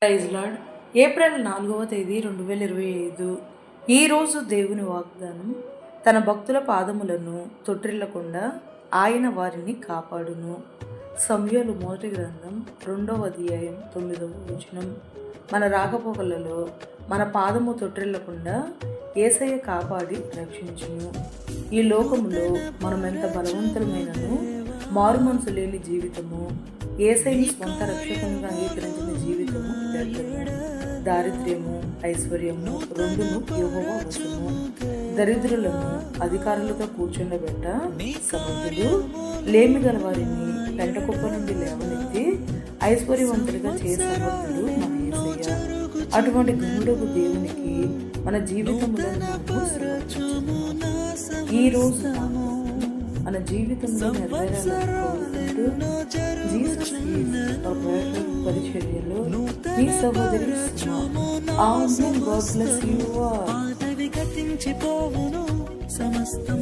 Praise lord. April 4వ తేదీ 2025. ఈరోజు దేవుని వాగ్దానం, తన భక్తుల పాదములను తొట్టిల్లకుండా ఆయన వారిని కాపాడును. సమూయేలు మొదటి గ్రంథం 2వ అధ్యాయం 9వ వచనం. మన రాకపోకలలో మన పాదము తొట్టిల్లకుండా యేసయ్య కాపాడి రక్షించును. ఈ లోకములో మనం ఎంత బలవంతులమైనను మారు మనసు లేని జీవితము, యేసయ్యని స్వంత రక్షకునిగా అంగీకరించిన జీవితము వ్యర్థము. దారిద్ర్యము, ఐశ్వర్యము రెండును యెహోవా వశము. దరిద్రులను అధికారులతో కూర్చుండబెట్ట సమర్థుడు, లేమి గల వారిని పెంట కుప్ప నుండి లేవనెత్తి ఐశ్వర్యవంతుడిగా సమర్థుడు మన యేసయ్య. అటువంటి ఘనుడకు దేవునికి మన జీవితంలో ఈ రోజు మన జీవితంలో నెరవేరాలనుకుంటూ జీసస్ పరిచర్యలో మీ సహోదరి సమస్తం